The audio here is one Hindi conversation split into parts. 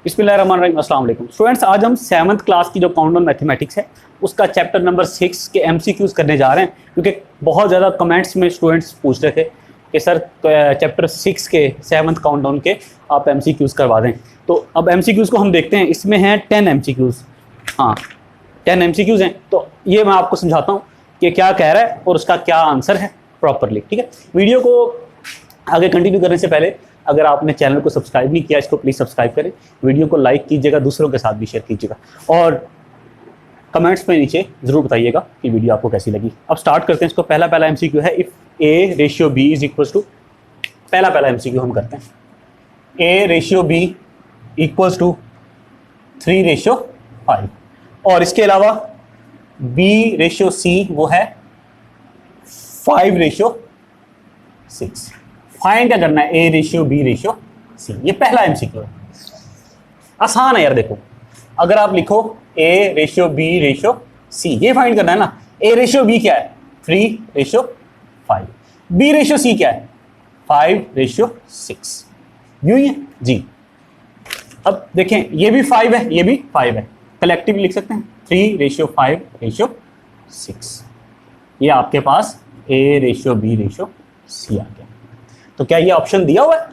बिस्मिल्लाहिर्रहमानिर्रहीम, अस्सलाम वालेकुम स्टूडेंट्स। आज हम 7th क्लास की जो काउंटडाउन मैथमेटिक्स है उसका चैप्टर नंबर 6 के एमसीक्यूज करने जा रहे हैं, क्योंकि बहुत ज़्यादा कमेंट्स में स्टूडेंट्स पूछ रहे थे कि सर चैप्टर 6 के 7th काउंटडाउन के आप एमसीक्यूज करवा दें। तो अब एमसीक्यूज को हम देखते हैं। इसमें हैं 10 एमसीक्यूज। हाँ, 10 एमसीक्यूज हैं। तो ये मैं आपको समझाता हूँ कि क्या कह रहा है और उसका क्या आंसर है प्रॉपरली। ठीक है, वीडियो को आगे कंटिन्यू करने से पहले अगर आपने चैनल को सब्सक्राइब नहीं किया, इसको प्लीज़ सब्सक्राइब करें, वीडियो को लाइक कीजिएगा, दूसरों के साथ भी शेयर कीजिएगा और कमेंट्स में नीचे ज़रूर बताइएगा कि वीडियो आपको कैसी लगी। अब स्टार्ट करते हैं इसको। पहला एमसीक्यू है, if a ratio b is equals to, पहला एमसीक्यू हम करते हैं, a ratio b equals to 3:5 और इसके अलावा बी रेशियो सी वो है 5:6। फाइंड क्या करना है, a ratio B ratio c. ये पहला एमसीक्यू है, आसान है यार। देखो, अगर आप लिखो a ratio B ratio c, ये फाइंड करना है ना। ए रेशियो बी क्या है 3:5, बी रेशियो सी क्या है 5:6। यूं ही है जी। अब देखें, ये भी 5 है, ये भी 5 है, कलेक्टिव लिख सकते हैं 3:5:6। ये आपके पास A ratio B ratio C आ गया। तो क्या ये ऑप्शन दिया हुआ है?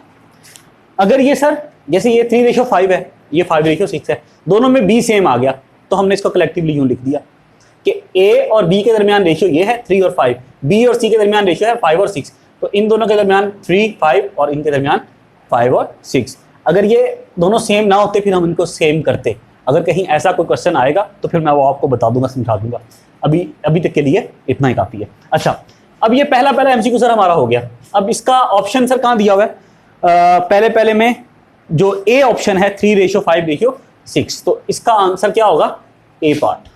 अगर ये सर जैसे ये 3:5 है, ये 5:6 है, दोनों में बी सेम आ गया, तो हमने इसको कलेक्टिवली यूं लिख दिया कि ए और बी के दरमियान रेशियो ये है 3 और 5, बी और सी के दरमियान रेशियो है 5 और 6, तो इन दोनों के दरमियान 3, 5 और इनके दरमियान 5 और 6। अगर ये दोनों सेम ना होते फिर हम इनको सेम करते। अगर कहीं ऐसा कोई क्वेश्चन आएगा तो फिर मैं वो आपको बता दूंगा, समझा दूंगा। अभी तक के लिए इतना ही काफ़ी है। अच्छा, अब ये पहला एमसीक्यू सर हमारा हो गया। अब इसका ऑप्शन सर कहाँ दिया हुआ है? पहले में जो ए ऑप्शन है 3:5:6, तो इसका आंसर क्या होगा? ए पार्ट।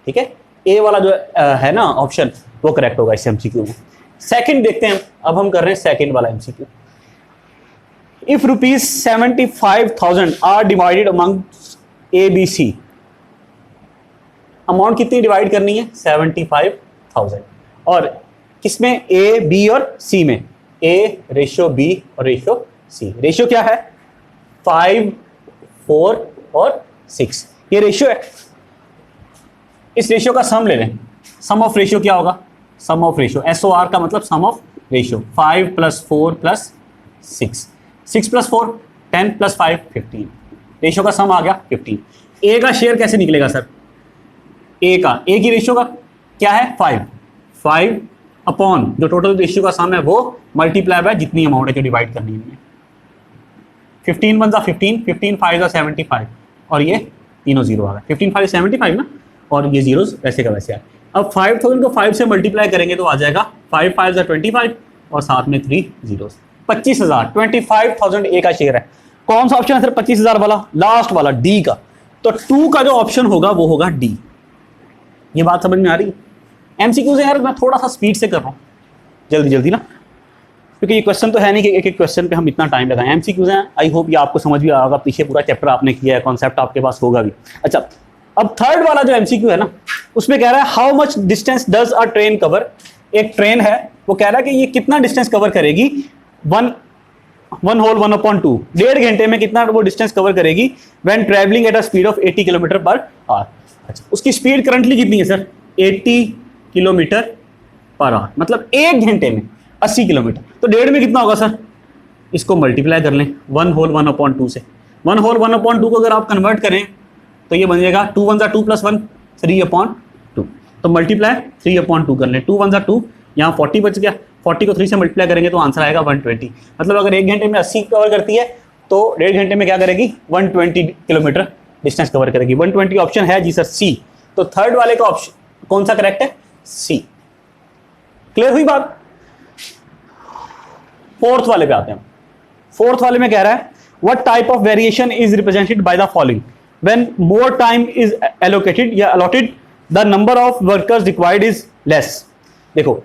ठीक है, ए वाला जो है ना ऑप्शन, वो करेक्ट होगा इस एमसीक्यू में। सेकंड देखते हैं, अब हम कर रहे हैं सेकंड वाला MCQ. If ₹75,000 are divided among a b c, amount कितनी डिवाइड करनी है? 75,000। और किसमें? ए बी और सी में, ए रेशियो बी और रेशियो सी। रेशियो क्या है? 5, 4 और 6, ये रेशियो है। इस रेशियो का सम ले लें। सम ऑफ रेशियो क्या होगा? सम ऑफ रेशियो, SOR का मतलब सम ऑफ रेशियो, 5 + 4 + 6, 6 + 4 10 + 5 15। रेशियो का सम आ गया 15। ए का शेयर कैसे निकलेगा सर? ए की रेशियो का क्या है? 5 अपॉन जो टोटल रेशियो का सम है वो मल्टीप्लाई बाय जितनी अमाउंट है जो डिवाइड करनी है। 15 × 15, 15 × 5 = 75 और ये तीनों जीरो आ गए। 15 × 5 = 75 ना, और ये जीरोस वैसे का वैसे आए। अब 5000 को 5 से मल्टीप्लाई करेंगे तो आ जाएगा 5 × 5 = 25 और साथ में 3 जीरोस, 25,000। 25,000 ए का शेयर है। कौन सा ऑप्शन है सर 25,000 वाला? लास्ट वाला, डी का। तो 2 का जो ऑप्शन होगा वो होगा डी। ये बात समझ में आ रही है? एमसीक्यू से यार मैं थोड़ा सा स्पीड से कर रहा हूँ, जल्दी ना, क्योंकि ये क्वेश्चन तो है नहीं कि एक क्वेश्चन पे हम इतना टाइम लगाएं। एमसीक्यूज हैं, आई होप ये आपको समझ भी आएगा, पीछे पूरा चैप्टर आपने किया है, कॉन्सेप्ट आपके पास होगा भी। अच्छा, अब थर्ड वाला जो एमसीक्यू है ना, उसमें कह रहा है how much distance does a train cover. एक ट्रेन है, वो कह रहा है कि ये कितना डिस्टेंस कवर करेगी 1/2, 1.5 घंटे में कितना वो डिस्टेंस कवर करेगी when travelling at a speed of 80 km/h। अच्छा, उसकी स्पीड करंटली कितनी है सर? 80 km/h, मतलब 1 घंटे में 80 किलोमीटर। तो डेढ़ में कितना होगा सर? इसको मल्टीप्लाई कर लें 1/2 से। 1/2 को अगर आप कन्वर्ट करें तो ये बन जाएगा 2 × 1 = 2 + 1 3/2। तो मल्टीप्लाई 3/2 कर लें, 2 × 1 = 2, यहाँ 40 बच गया। 40 को 3 से मल्टीप्लाई करेंगे तो आंसर आएगा 120। मतलब अगर 1 घंटे में 80 कवर करती है तो 1.5 घंटे में क्या करेगी? 120 किलोमीटर डिस्टेंस कवर करेगी। 120 ऑप्शन है जी सर, सी। तो थर्ड वाले का ऑप्शन कौन सा करेक्ट है? सी। क्लियर हुई बात? फोर्थ वाले पे आते हैं। फोर्थ वाले में कह रहा है what type of variation is represented by the following when more time is allocated या allotted the number of workers required is less. देखो,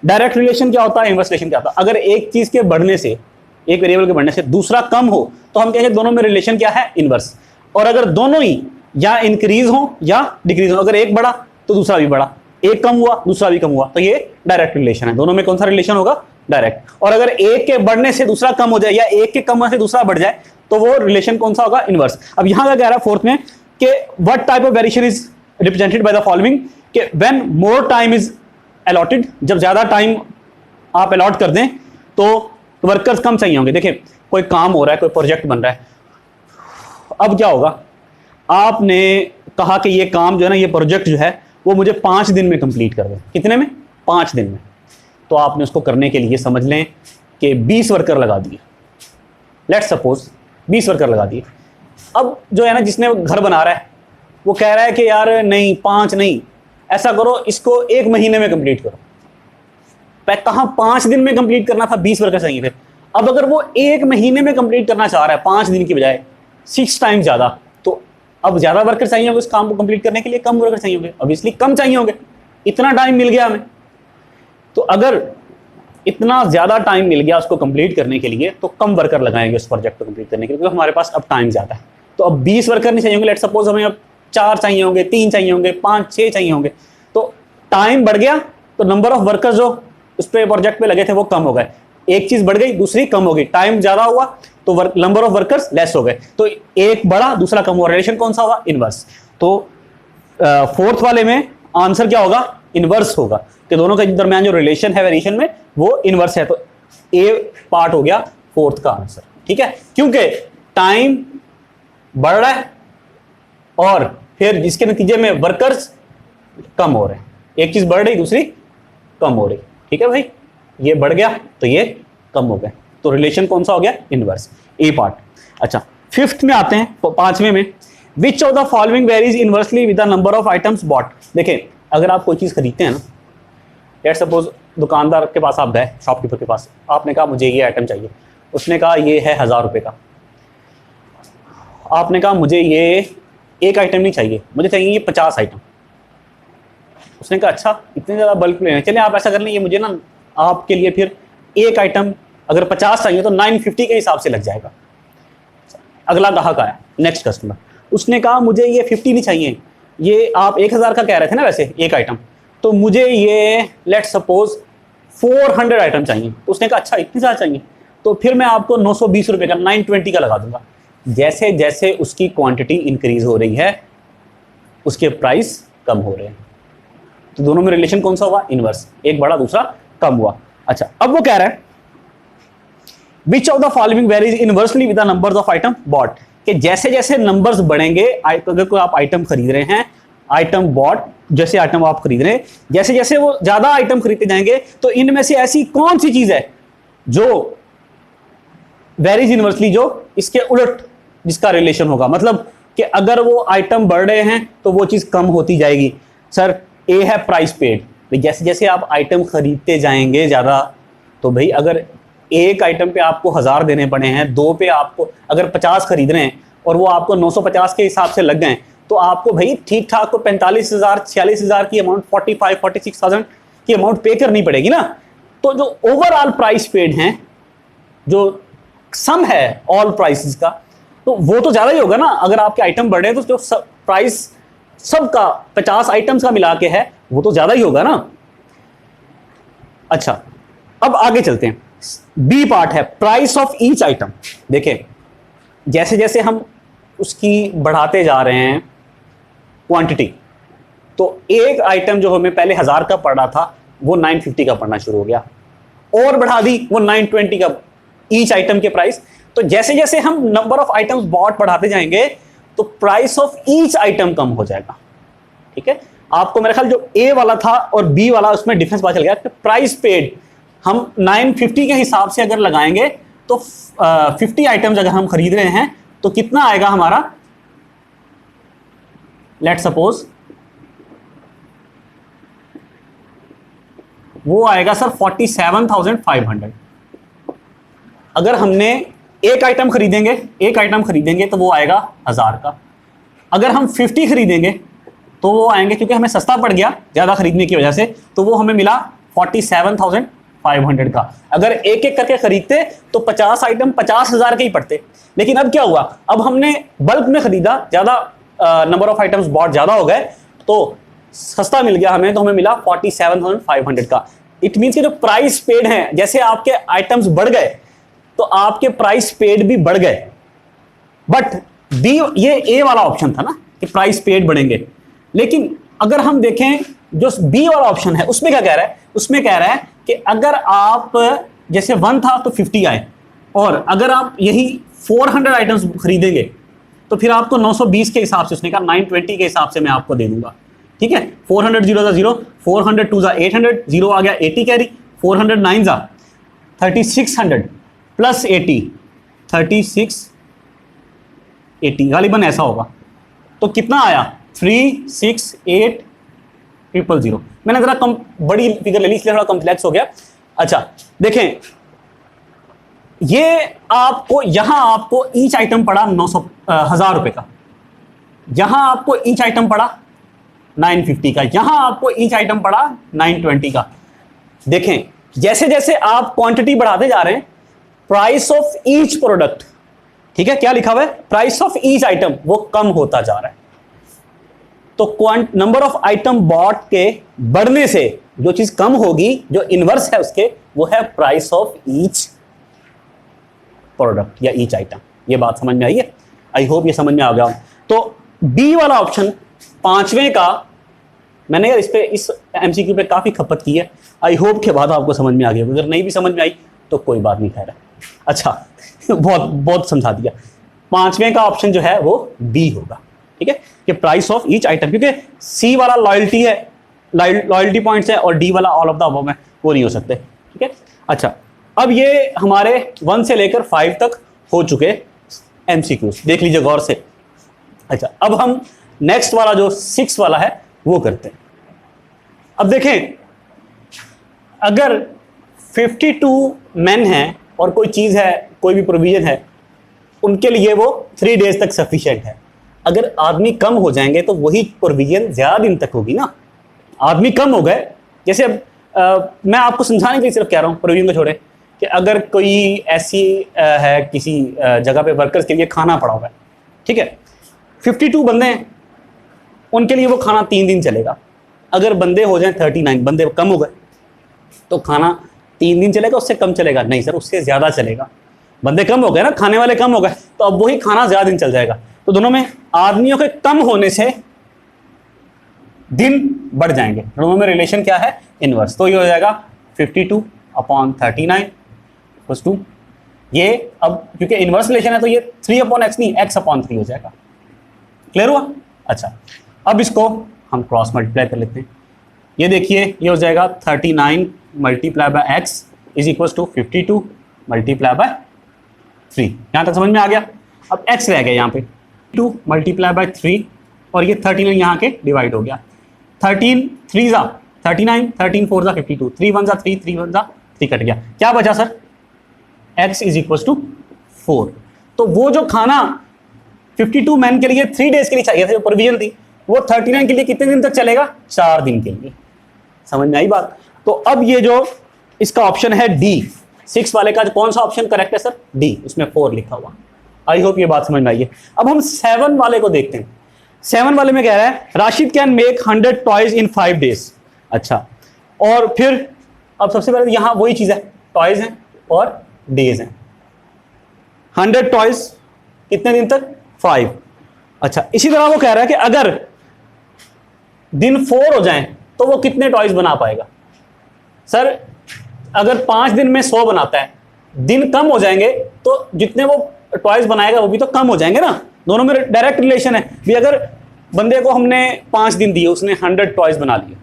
डायरेक्ट रिलेशन क्या होता है, इनवर्स रिलेशन क्या होता है? अगर एक चीज के बढ़ने से, एक वेरिएबल के बढ़ने से दूसरा कम हो तो हम कहेंगे दोनों में रिलेशन क्या है? इनवर्स। और अगर दोनों ही या इंक्रीज हो या डिक्रीज हो, अगर एक बढ़ा तो दूसरा भी बढ़ा, एक कम हुआ दूसरा भी कम हुआ, तो ये डायरेक्ट रिलेशन है। दोनों में कौन सा रिलेशन होगा? डायरेक्ट। और अगर एक के बढ़ने से दूसरा कम हो जाए या एक के कम होने से दूसरा बढ़ जाए तो वो रिलेशन कौन सा होगा? इनवर्स। अब यहां क्या कह रहा है फोर्थ में कि what type of variation is represented by the following, कि when more time is allotted, जब ज्यादा टाइम आप अलॉट कर दें तो वर्कर्स कम चाहिए होंगे। देखिए कोई काम हो रहा है, कोई प्रोजेक्ट बन रहा है, अब क्या होगा, आपने कहा कि ये काम जो है ना, ये प्रोजेक्ट जो है वो मुझे 5 दिन में कंप्लीट कर दे। कितने में? 5 दिन में। तो आपने उसको करने के लिए समझ लें कि 20 वर्कर लगा दिए, लेट्स सपोज 20 वर्कर लगा दिए। अब जो है ना, जिसने घर बना रहा है वो कह रहा है कि यार नहीं 5 नहीं, ऐसा करो इसको 1 महीने में कंप्लीट करो। कहाँ 5 दिन में कंप्लीट करना था, 20 वर्कर चाहिए थे। अब अगर वो 1 महीने में कंप्लीट करना चाह रहा है 5 दिन की बजाय 6 टाइम ज्यादा, तो अब ज्यादा वर्कर चाहिए होंगे उस काम को कंप्लीट करने के लिए, कम वर्कर चाहिए होंगे, ऑब्वियसली कम चाहिए होंगे। इतना टाइम मिल गया हमें, तो अगर इतना ज्यादा टाइम मिल गया उसको कंप्लीट करने के लिए तो कम वर्कर लगाएंगे उस प्रोजेक्ट को कंप्लीट करने के लिए, क्योंकि हमारे पास अब टाइम ज्यादा है। तो अब 20 वर्कर नहीं चाहिए होंगे, लेट्स सपोज हमें अब 4 चाहिए होंगे, 3 चाहिए होंगे, 5 6 चाहिए होंगे। तो टाइम बढ़ गया तो नंबर ऑफ वर्कर्स जो उस पे प्रोजेक्ट पे लगे थे वो कम हो गए। एक चीज बढ़ गई, दूसरी कम हो गई। टाइम ज्यादा हुआ तो नंबर ऑफ वर्कर्स लेस हो गए। तो एक बढ़ा दूसरा कम हुआ, रिलेशन कौन सा होगा? इनवर्स। तो फोर्थ वाले में आंसर क्या होगा? इनवर्स होगा, कि दोनों के दरमियान जो रिलेशन है वेरिएशन में वो इनवर्स है। तो ए पार्ट हो गया फोर्थ का आंसर, ठीक है, क्योंकि टाइम बढ़ रहा है और फिर जिसके नतीजे में वर्कर्स कम हो रहे हैं। एक चीज बढ़ रही दूसरी कम हो रही, ठीक है भाई, ये बढ़ गया तो ये कम हो गया, तो रिलेशन कौन सा हो गया? Inverse, a part. अच्छा, फिफ्थ में आते हैं, 5वें में, which of the following varies inversely with the number of items bought. देखिए अगर आप कोई चीज खरीदते हैं ना, लेट्स सपोज दुकानदार के पास आप गए, शॉपकीपर के पास, आपने कहा मुझे ये आइटम चाहिए, उसने कहा ये है 1000 रुपये का। आपने कहा मुझे ये एक आइटम नहीं चाहिए, मुझे चाहिए ये 50 आइटम। उसने कहा अच्छा इतने ज़्यादा बल्क लेने, चलिए आप ऐसा कर लें, ये मुझे ना आपके लिए फिर एक आइटम अगर 50 चाहिए तो 950 के हिसाब से लग जाएगा। अगला ग्राहक आया, नेक्स्ट कस्टमर, उसने कहा मुझे ये 50 नहीं चाहिए, ये आप 1000 का कह रहे थे ना वैसे एक आइटम, तो मुझे ये लेट्स सपोज 400 आइटम चाहिए। उसने कहा अच्छा इतनी ज़्यादा चाहिए, तो फिर मैं आपको 920 रुपये का 920 का लगा दूंगा। जैसे जैसे उसकी क्वांटिटी इंक्रीज हो रही है उसके प्राइस कम हो रहे हैं, तो दोनों में रिलेशन कौन सा हुआ? इनवर्स, एक बढ़ा दूसरा कम हुआ। अच्छा, अब वो कह रहा है which of the following varies inversely with the numbers of item bought, कि जैसे जैसे नंबर्स बढ़ेंगे, अगर कोई आप आइटम खरीद रहे हैं, आइटम बॉट जैसे आइटम आप खरीद रहे हैं, जैसे जैसे वो ज्यादा आइटम खरीदते जाएंगे तो इनमें से ऐसी कौन सी चीज है जो वेरीज इनवर्सली, जो इसके उलट जिसका रिलेशन होगा, मतलब कि अगर वो आइटम बढ़ रहे हैं तो वो चीज कम होती जाएगी। सर ए है प्राइस पेड, भाई जैसे जैसे आप आइटम खरीदते जाएंगे ज़्यादा, तो भाई अगर एक आइटम पे आपको 1000 देने पड़े हैं, 2 पे आपको अगर 50 खरीद रहे हैं और वो आपको 950 के हिसाब से लग गए, तो आपको भाई ठीक ठाक को 45,000 46,000 की अमाउंट, 46,000 की अमाउंट पे करनी पड़ेगी ना। तो जो ओवरऑल प्राइस पेड हैं, जो सम है ऑल प्राइसेस का, तो वो तो ज़्यादा ही होगा ना। अगर आपके आइटम बढ़े तो जो प्राइस सबका 50 आइटम्स का मिला के है वो तो ज्यादा ही होगा ना। अच्छा, अब आगे चलते हैं, बी पार्ट है प्राइस ऑफ ईच आइटम। देखें जैसे जैसे हम उसकी बढ़ाते जा रहे हैं क्वांटिटी, तो एक आइटम जो हमें पहले 1000 का पड़ रहा था वो 950 का पड़ना शुरू हो गया, और बढ़ा दी वो 920 का ईच आइटम के प्राइस। तो जैसे जैसे हम नंबर ऑफ आइटम्स बॉट बढ़ाते जाएंगे तो प्राइस ऑफ ईच आइटम कम हो जाएगा, ठीक है। आपको मेरा ख्याल जो ए वाला था और बी वाला उसमें डिफरेंस पता चल गया कि प्राइस पेड हम 950 के हिसाब से अगर लगाएंगे तो 50 आइटम्स अगर हम खरीद रहे हैं तो कितना आएगा हमारा, लेट्स सपोज वो आएगा सर 47,500। अगर हमने एक आइटम खरीदेंगे तो वो आएगा 1000 का। अगर हम 50 खरीदेंगे तो वो आएंगे, क्योंकि हमें सस्ता पड़ गया ज़्यादा खरीदने की वजह से, तो वो हमें मिला 47,500 का। अगर एक एक करके खरीदते तो 50 आइटम 50,000 के ही पड़ते। लेकिन अब क्या हुआ, अब हमने बल्क में खरीदा, ज़्यादा नंबर ऑफ आइटम्स बहुत ज़्यादा हो गए तो सस्ता मिल गया हमें, तो हमें मिला 47,500 का। इट मीन्स कि जो प्राइस पेड है, जैसे आपके आइटम्स बढ़ गए तो आपके प्राइस पेड भी बढ़ गए। बट बी, ये ए वाला ऑप्शन था ना कि प्राइस पेड बढ़ेंगे, लेकिन अगर हम देखें जो बी वाला ऑप्शन है उसमें क्या कह रहा है, उसमें कह रहा है कि अगर आप जैसे 1 था तो 50 आए, और अगर आप यही 400 आइटम्स खरीदेंगे तो फिर आपको 920 के हिसाब से, उसने कहा 920 के हिसाब से मैं आपको दे दूंगा। ठीक है, 400 जीरो जा जीरो, 400 2 जा 800, जीरो आ गया 80 कैरी, 400 9 जा 3600 प्लस 80 3680, गालिबन ऐसा होगा। तो कितना आया 368000। मैंने जरा कम बड़ी फिगर ले ली इसलिए थोड़ा कॉम्प्लेक्स हो गया। अच्छा देखें, ये आपको यहां आपको ईच आइटम पड़ा 1000 रुपए का, यहां आपको ईच आइटम पड़ा 950 का, यहां आपको ईच आइटम पड़ा 920 का। देखें जैसे जैसे आप क्वांटिटी बढ़ाते जा रहे हैं, प्राइस ऑफ ईच प्रोडक्ट, ठीक है क्या लिखा हुआ है, प्राइस ऑफ ईच आइटम, वो कम होता जा रहा है। तो नंबर ऑफ आइटम बॉट के बढ़ने से जो चीज कम होगी, जो इनवर्स है उसके, वो है प्राइस ऑफ ईच प्रोडक्ट या ईच आइटम। ये बात समझ में आई है? आई होप ये समझ में आ गया। तो बी वाला ऑप्शन पांचवें का, मैंने यार इस एमसीक्यू पे काफी खपत की है, आई होप के बाद आपको समझ में आ गया। अगर नहीं भी समझ में आई तो कोई बात नहीं, खैर है। अच्छा बहुत बहुत समझा दिया। पांचवें का ऑप्शन जो है वो बी होगा, ठीक है, कि प्राइस ऑफ ईच आइटम, क्योंकि सी वाला लॉयल्टी है, लॉयल्टी पॉइंट्स है, और डी वाला ऑल ऑफ द अबव है, वो नहीं हो सकते। ठीक है, अच्छा अब ये हमारे 1 से लेकर 5 तक हो चुके एमसीक्यूज, देख लीजिए गौर से। अच्छा अब हम नेक्स्ट वाला जो 6 वाला है वो करते हैं। अब देखें, अगर 52 मेन हैं और कोई चीज है, कोई भी प्रोविजन है, उनके लिए वो 3 डेज तक सफिशिएंट है। अगर आदमी कम हो जाएंगे तो वही प्रोविजन ज्यादा दिन तक होगी ना। आदमी कम हो गए, जैसे अब मैं आपको समझाने के लिए सिर्फ कह रहा हूँ, प्रोविजन को छोड़े, कि अगर कोई ऐसी है किसी जगह पे वर्कर्स के लिए खाना पड़ा हुआ है, ठीक है, 52 बंदे हैं, उनके लिए वो खाना 3 दिन चलेगा। अगर बंदे हो जाएं 39, बंदे कम हो गए तो खाना 3 दिन चलेगा, उससे कम चलेगा? नहीं सर, उससे ज्यादा चलेगा। बंदे कम हो गए ना, खाने वाले कम हो गए, तो अब वही खाना ज्यादा दिन चल जाएगा। तो दोनों में आदमियों के कम होने से दिन बढ़ जाएंगे, दोनों में रिलेशन क्या है, इनवर्स। तो ये हो जाएगा 52/39 + 2। ये अब क्योंकि इनवर्स रिलेशन है तो ये 3/x नहीं, x/3 हो जाएगा। क्लियर हुआ? अच्छा अब इसको हम क्रॉस मल्टीप्लाई कर लेते हैं। ये देखिए, ये हो जाएगा 39 × x = 52 × 3। यहां तक समझ में आ गया? अब x रह गया यहाँ पे, 2 × 3, और ये 39 यहाँ के डिवाइड हो गया। 13 3 जा 39, 13 4 जा 52, 3 1 जा 3, 3 1 जा 3 कट गया। क्या बचा सर? x = 4। तो वो जो खाना 52 मैन के लिए 3 डेज के लिए चाहिए था, जो प्रोविजन थी, वो 39 के लिए कितने दिन तक चलेगा? 4 दिन के लिए। समझ में आई बात? तो अब ये जो इसका ऑप्शन है डी, 6 वाले का कौन सा ऑप्शन करेक्ट है सर? डी, उसमें 4 लिखा हुआ। आई होप ये बात समझ में आई है। अब हम 7 वाले को देखते हैं। 7 वाले में कह रहा है Rashid can make 100 toys in 5 days. अच्छा, और फिर अब सबसे पहले यहां वही चीज है, टॉयज हैं और डेज हैं। 100 टॉयज कितने दिन तक? 5। अच्छा, इसी तरह वो कह रहा है कि अगर दिन 4 हो जाएं तो वो कितने टॉयज बना पाएगा? सर अगर 5 दिन में 100 बनाता है, दिन कम हो जाएंगे तो जितने वो टॉयज बनाएगा वो भी तो कम हो जाएंगे ना। दोनों में डायरेक्ट रिलेशन है भी। अगर बंदे को हमने 5 दिन दिए, उसने 100 टॉयज बना लिए,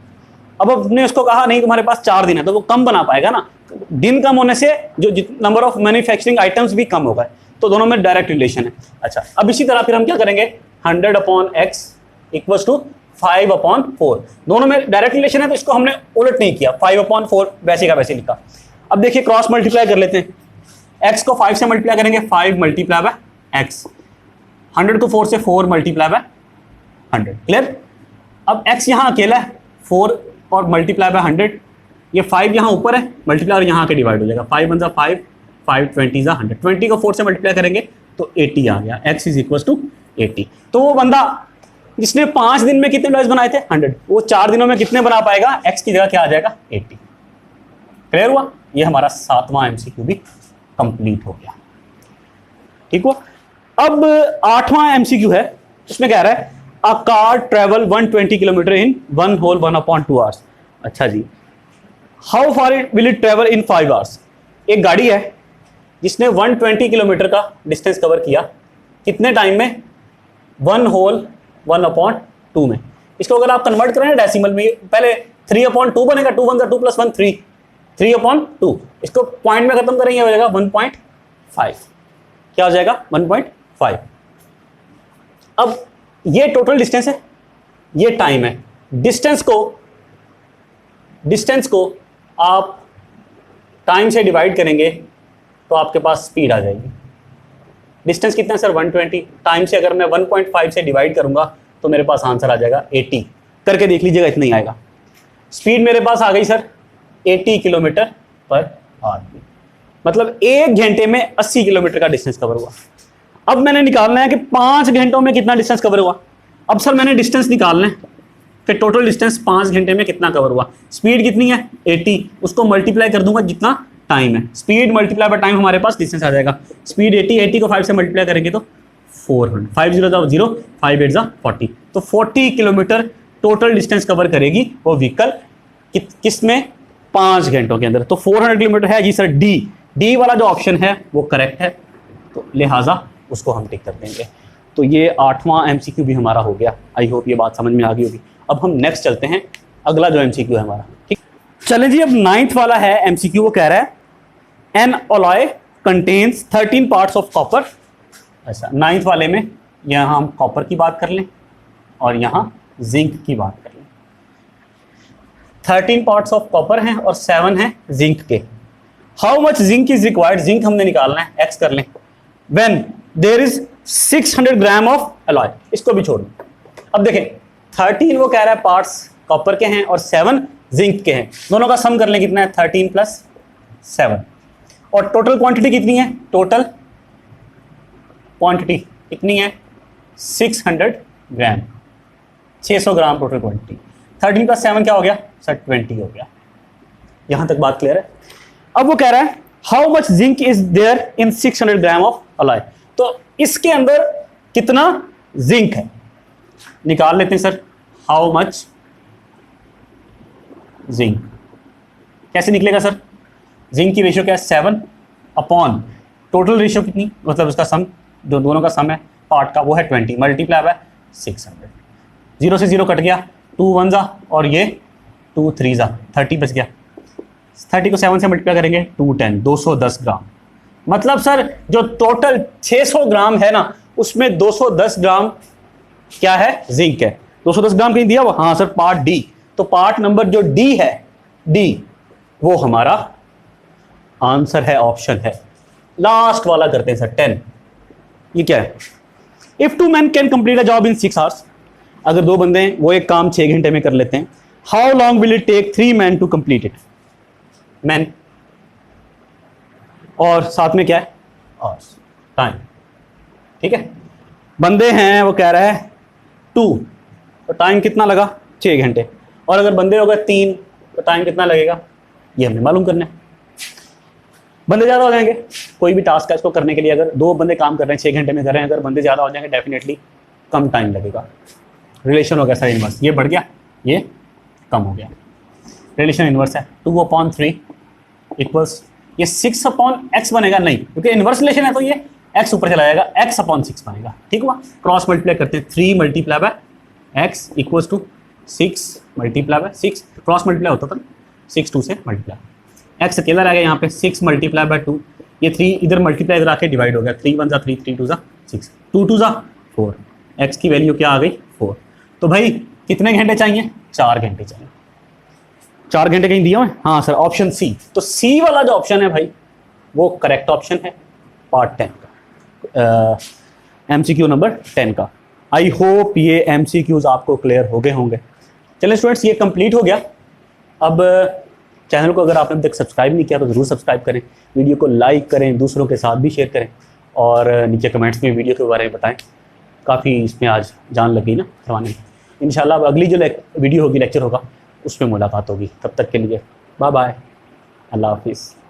अब हमने उसको कहा नहीं तुम्हारे पास 4 दिन है, तो वो कम बना पाएगा ना। दिन कम होने से जो नंबर ऑफ मैन्युफैक्चरिंग आइटम्स भी कम होगा, तो दोनों में डायरेक्ट रिलेशन है। अच्छा, अब इसी तरह फिर हम क्या करेंगे, 100/x = 5/4। दोनों में डायरेक्ट रिलेशन है तो इसको हमने उलट नहीं किया, 5/4 वैसे का वैसे लिखा। अब देखिए क्रॉस मल्टीप्लाई कर लेते हैं। x को 5 से मल्टीप्लाई करेंगे, 5 × x। 100 को 4 से 4 × 100। क्लियर? अब x यहाँ अकेला है, 4 और मल्टीप्लाई बाय 100, ये 5 यहाँ ऊपर है, मल्टीप्लाई और यहाँ के डिवाइड हो जाएगा। 5 1 जा 5, 5 20 जा 100। 20 को 4 से मल्टीप्लाई करेंगे तो 80 आ गया। x = 80। तो वो बंदा जिसने 5 दिन में कितने टॉयज बनाए थे? 100, वो 4 दिनों में कितने बना पाएगा? x की जगह क्या आ जाएगा? 80। क्लियर हुआ? ये हमारा 7वां MCQ भी कंप्लीट हो गया। ठीक हुआ। अब 8वां MCQ है, उसमें कह रहा है a car travel 120 kilometre in 1 whole 1/2 hours. अच्छा जी, how far it will it travel in 5 hours. एक गाड़ी है जिसने 120 किलोमीटर का डिस्टेंस कवर किया, कितने टाइम में? 1 होल 1/2 में। इसको अगर आप कन्वर्ट करें डेसिमल में, पहले 3/2 बनेगा, 2 1 2 + 1 3, 3/2। इसको पॉइंट में खत्म करेंगे, हो जाएगा 1.5। क्या हो जाएगा? 1.5। अब ये टोटल डिस्टेंस है, ये टाइम है। डिस्टेंस को आप टाइम से डिवाइड करेंगे तो आपके पास स्पीड आ जाएगी। डिस्टेंस कितना है सर? 120। टाइम से अगर मैं 1.5 से डिवाइड करूंगा तो मेरे पास आंसर आ जाएगा 80। करके देख लीजिएगा, इतना ही आएगा। स्पीड मेरे पास आ गई सर 80 किलोमीटर पर आवर। मतलब 1 घंटे में 80 किलोमीटर का डिस्टेंस कवर हुआ। अब मैंने निकालना है कि 5 घंटों में कितना डिस्टेंस कवर हुआ। अब सर मैंने डिस्टेंस निकालना है कि टोटल डिस्टेंस 5 घंटे में कितना कवर हुआ। स्पीड कितनी है? 80। उसको मल्टीप्लाई कर दूंगा जितना टाइम है। स्पीड मल्टीप्लाई बाय टाइम, हमारे पास डिस्टेंस आ जाएगा। स्पीड 80 को 5 से मल्टीप्लाई करेंगे तो 400। 5 0 0, 5 8 40। तो 40 किलोमीटर टोटल डिस्टेंस कवर करेगी वो व्हीकल, किसमें? 5 घंटों के अंदर। तो 400 किलोमीटर है जी सर। डी वाला जो ऑप्शन है वो करेक्ट है, तो लिहाजा उसको हम टिक कर देंगे। तो ये 8वां MCQ भी हमारा हो गया। आई होप ये बात समझ में आ गई होगी। अब हम नेक्स्ट चलते हैं, अगला जो MCQ है हमारा। ठीक, चलें जी। अब 9th वाला है MCQ, वो कह रहा है N alloy contains 13 parts of copper. ऐसा 9th वाले में यहाँ हम कॉपर की बात कर लें और यहाँ जिंक की बात कर लें। 13 पार्ट्स ऑफ कॉपर हैं और 7 हैं जिंक के। How much zinc is required, zinc हमने निकालना है, एक्स कर लें। When there is 600 gram of alloy, इसको भी छोड़ दें। अब देखें 13 वो कह रहा है पार्ट्स कॉपर के हैं और 7 जिंक के हैं। दोनों का सम कर लें, कितना है? 13 + 7। और टोटल क्वांटिटी कितनी है? टोटल क्वांटिटी कितनी है? 600 ग्राम, 600 ग्राम टोटल क्वांटिटी। 13 + 7 क्या हो गया सर? 20 हो गया। यहां तक बात क्लियर है? अब वो कह रहा है how much zinc is there in 600 gram of alloy. तो इसके अंदर कितना जिंक है निकाल लेते हैं सर। हाउ मच जिंक, कैसे निकलेगा सर? जिंक की रेशियो क्या है? 7 अपॉन टोटल रेशियो कितनी, मतलब उसका सम, जो दोनों का सम है पार्ट का, वो है 20 मल्टीप्लाई बाय 600। 0 से 0 कट गया, 2 1 जा और ये 2 3 जा, 30 बच गया। 30 को 7 से मल्टीप्लाई करेंगे 210, 210 ग्राम। मतलब सर जो टोटल 600 ग्राम है ना, उसमें 210 ग्राम क्या है? जिंक है। 210 ग्राम कहीं दिया हुआ? हाँ सर, पार्ट डी। तो पार्ट नंबर जो डी है, डी, वो हमारा आंसर है, ऑप्शन है। लास्ट वाला करते हैं सर 10। ये क्या है? If 2 men can complete a job in 6 hours, अगर 2 बंदे हैं वो एक काम 6 घंटे में कर लेते हैं, how long will it take 3 men to complete it. Man और साथ में क्या है? Hours, time. ठीक है, बंदे हैं, वो कह रहा है 2, तो टाइम कितना लगा? 6 घंटे। और अगर बंदे हो गए 3 तो टाइम कितना लगेगा? ये हमें मालूम करना है। बंदे ज़्यादा हो जाएंगे, कोई भी टास्क है इसको करने के लिए, अगर 2 बंदे काम कर रहे हैं 6 घंटे में कर रहे हैं, अगर बंदे ज़्यादा हो जाएंगे डेफिनेटली कम टाइम लगेगा। रिलेशन हो गया सर इनवर्स, ये बढ़ गया, ये कम हो गया। रिलेशन इनवर्स है 2/3 इक्वल्स, ये 6/x बनेगा नहीं, क्योंकि इनवर्स रिलेशन है तो ये x ऊपर चला जाएगा, x/6 बनेगा। ठीक हुआ? क्रॉस मल्टीप्लाई करते हैं, 3 multiply by x equals to 6 multiply by 6, cross multiply होता था 6 2 से मल्टीप्लाई, x अकेला रह गया यहाँ पे, 6 मल्टीप्लाई बाय 2, ये 3 इधर मल्टीप्लाई इधर आके डिवाइड हो गया, 3 1 जा 3, 3 2 जा 6, 2 2 जा 4, x की वैल्यू क्या आ गई? 4। तो भाई कितने घंटे चाहिए? 4 घंटे चाहिए। 4 घंटे कहीं दिया हुआ है? हाँ सर, ऑप्शन सी। तो सी वाला जो ऑप्शन है भाई वो करेक्ट ऑप्शन है, पार्ट 10 का, MCQ नंबर 10 का। आई होप ये MCQs आपको क्लियर हो गए होंगे। चलिए स्टूडेंट्स, ये कंप्लीट हो गया। अब चैनल को अगर आपने अब तक सब्सक्राइब नहीं किया तो ज़रूर सब्सक्राइब करें, वीडियो को लाइक करें, दूसरों के साथ भी शेयर करें और नीचे कमेंट्स में वीडियो के बारे में बताएं। काफ़ी इसमें आज जान लगी ना करवाने में। इंशाल्लाह अब अगली जो वीडियो होगी, लेक्चर होगा, उसमें मुलाकात होगी। तब तक के लिए बाय बाय। अल्लाह हाफिज़।